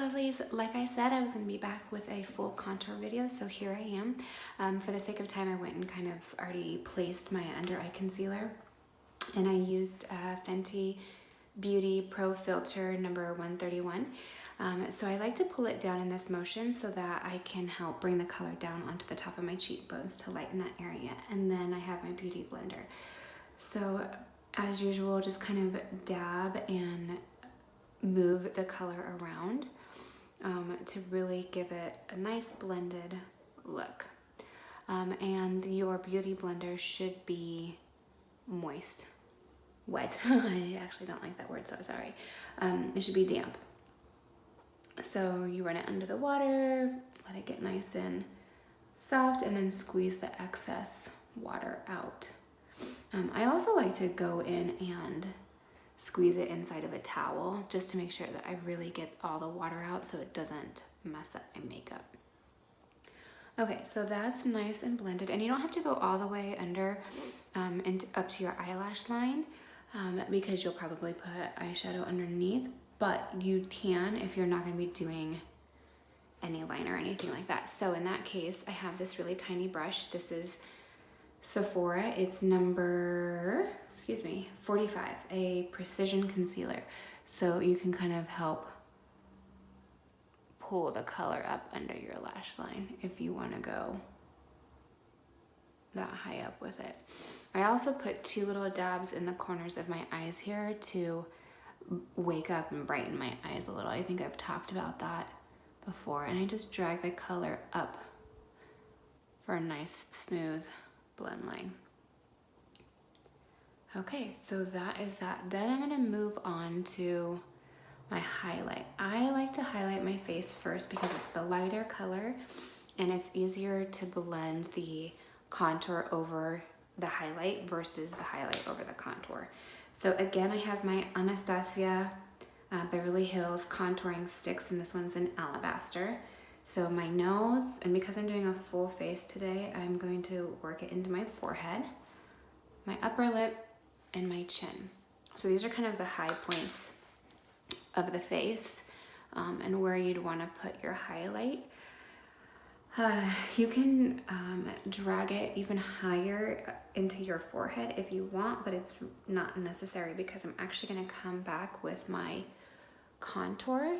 lovelies, like I said, I was going to be back with a full contour video, so here I am. For the sake of time, I went and kind of already placed my under eye concealer, and I used Fenty Beauty Pro Filter number 131. So I like to pull it down in this motion so that I can help bring the color down onto the top of my cheekbones to lighten that area. And then I have my Beauty Blender. So as usual, just kind of dab and move the color around to really give it a nice blended look. And your Beauty Blender should be moist. Wet. I actually don't like that word, so sorry. It should be damp. So you run it under the water, let it get nice and soft, and then squeeze the excess water out. I also like to go in and squeeze it inside of a towel just to make sure that I really get all the water out so it doesn't mess up my makeup. Okay, so that's nice and blended, and you don't have to go all the way under and up to your eyelash line because you'll probably put eyeshadow underneath, but you can if you're not going to be doing any liner or anything like that. So in that case, I have this really tiny brush. This is Sephora. It's number, 45, a precision concealer. So you can kind of help pull the color up under your lash line if you want to go that high up with it. I also put 2 little dabs in the corners of my eyes here to wake up and brighten my eyes a little. I think I've talked about that before, and I just drag the color up for a nice smooth blend line. Okay, so that is that. Then I'm going to move on to my highlight. I like to highlight my face first because it's the lighter color and it's easier to blend the contour over the highlight versus the highlight over the contour. So again, I have my Anastasia Beverly Hills contouring sticks, and this one's in Alabaster. So my nose, and because I'm doing a full face today, I'm going to work it into my forehead, my upper lip, and my chin. So these are kind of the high points of the face and where you'd want to put your highlight. You can drag it even higher into your forehead if you want, but it's not necessary because I'm actually going to come back with my contour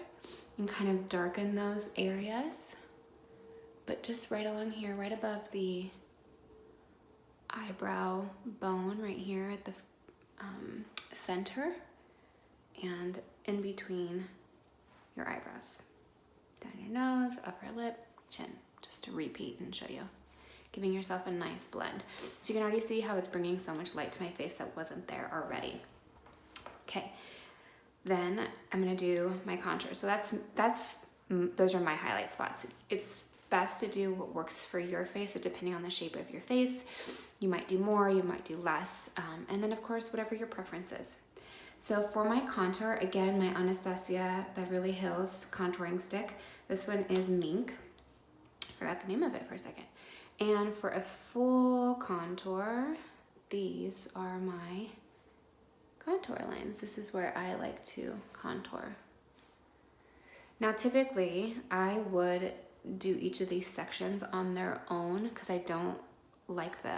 and kind of darken those areas, but just right along here, right above the eyebrow bone right here at the center and in between your eyebrows, down your nose, upper lip, chin, just to repeat and show you, giving yourself a nice blend. So you can already see how it's bringing so much light to my face that wasn't there already. Okay, then I'm gonna do my contour. So those are my highlight spots. It's best to do what works for your face, so depending on the shape of your face, you might do more, you might do less, and then of course whatever your preference is. So for my contour, again, my Anastasia Beverly Hills contouring stick. This one is Mink. Forgot the name of it for a second. And for a full contour, these are my contour lines. This is where I like to contour. Now, typically, I would do each of these sections on their own because I don't like the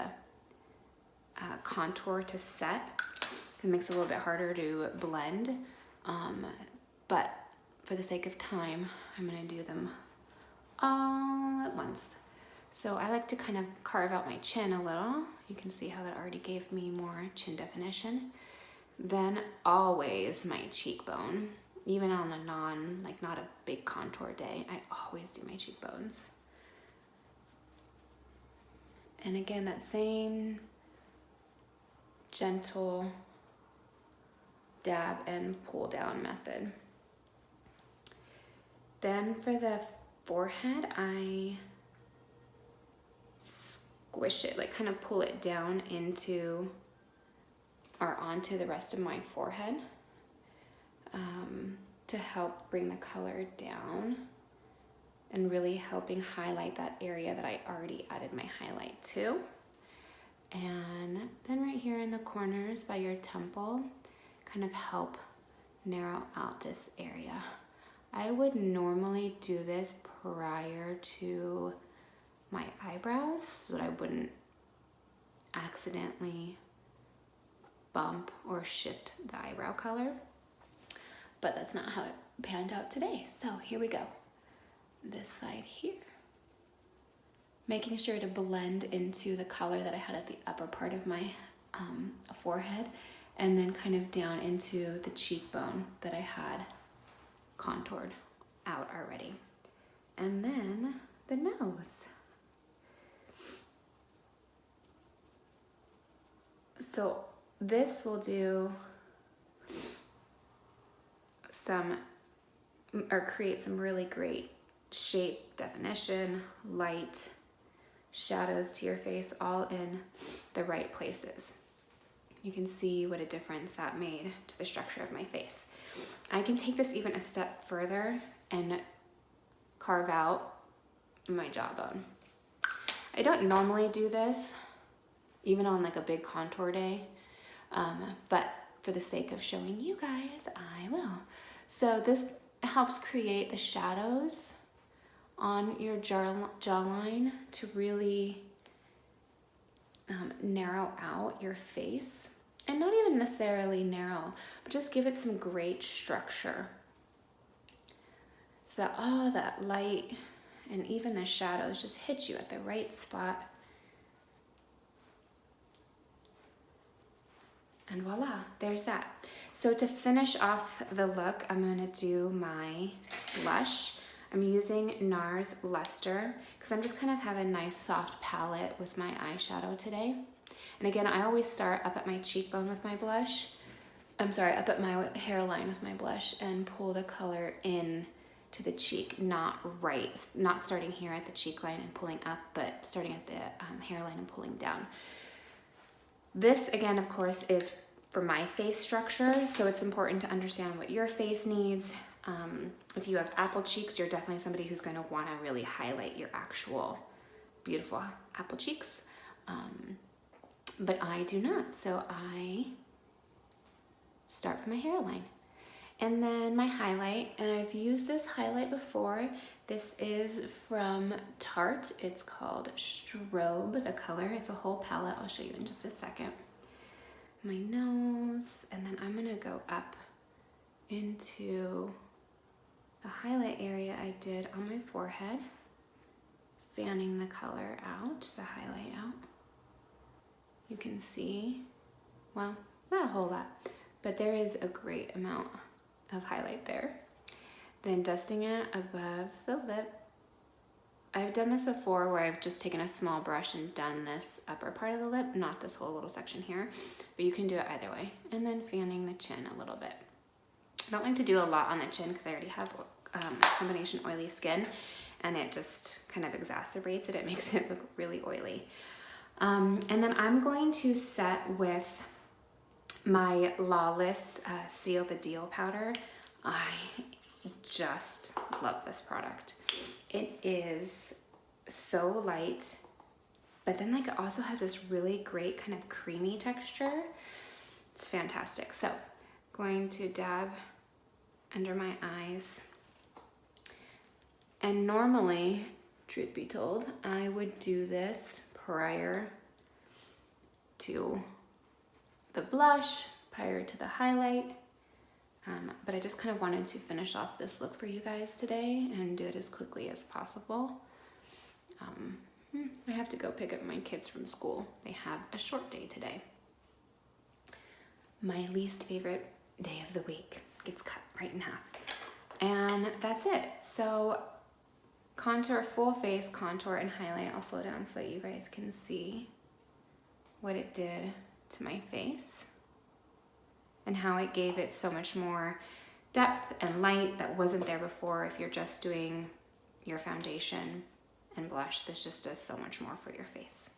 contour to set. It makes it a little bit harder to blend, but for the sake of time, I'm gonna do them all at once. So I like to kind of carve out my chin a little. You can see how that already gave me more chin definition. Then always my cheekbone, even on a not a big contour day, I always do my cheekbones. And again, that same gentle dab and pull down method. Then for the forehead, I squish it, like kind of pull it down into or onto the rest of my forehead to help bring the color down and really helping highlight that area that I already added my highlight to. And then right here in the corners by your temple, kind of help narrow out this area I would normally do this prior to my eyebrows so that I wouldn't accidentally bump or shift the eyebrow color, but that's not how it panned out today. So here we go. This side here, making sure to blend into the color that I had at the upper part of my forehead, and then kind of down into the cheekbone that I had contoured out already. And then the nose. So this will do some, or create some really great shape, definition, light, shadows to your face, all in the right places. You can see what a difference that made to the structure of my face. I can take this even a step further and carve out my jawbone. I don't normally do this, even on like a big contour day, but for the sake of showing you guys, I will. So this helps create the shadows on your jawline to really narrow out your face, and not even necessarily narrow, but just give it some great structure so that all that light and even the shadows just hit you at the right spot. And voila, there's that. So to finish off the look, I'm gonna do my blush. I'm using NARS Luster because I'm just kind of have a nice soft palette with my eyeshadow today. And again, I always start up at my cheekbone with my blush. I'm sorry, up at my hairline with my blush and pull the color in to the cheek, not starting here at the cheek line and pulling up, but starting at the hairline and pulling down. This, again, of course, is for my face structure, so it's important to understand what your face needs. If you have apple cheeks, you're definitely somebody who's going to want to really highlight your actual beautiful apple cheeks. But I do not, so I start with my hairline. And then my highlight, and I've used this highlight before. This is from Tarte. It's called Strobe, the color. It's a whole palette. I'll show you in just a second. My nose, and then I'm gonna go up into the highlight area I did on my forehead, fanning the color out, the highlight out. You can see, well, not a whole lot, but there is a great amount of highlight there. Then dusting it above the lip. I've done this before where I've just taken a small brush and done this upper part of the lip, not this whole little section here, but you can do it either way. And then fanning the chin a little bit. I don't like to do a lot on the chin because I already have combination oily skin, and it just kind of exacerbates it. It makes it look really oily. And then I'm going to set with my Lawless Seal the Deal powder. I just love this product. It is so light, but then like it also has this really great kind of creamy texture. It's fantastic. So going to dab under my eyes. And normally, truth be told, I would do this prior to the blush, prior to the highlight, but I just kind of wanted to finish off this look for you guys today and do it as quickly as possible. I have to go pick up my kids from school. They have a short day today. My least favorite day of the week gets cut right in half. And that's it. So contour, full face contour and highlight. I'll slow down so that you guys can see what it did to my face and how it gave it so much more depth and light that wasn't there before. If you're just doing your foundation and blush, this just does so much more for your face.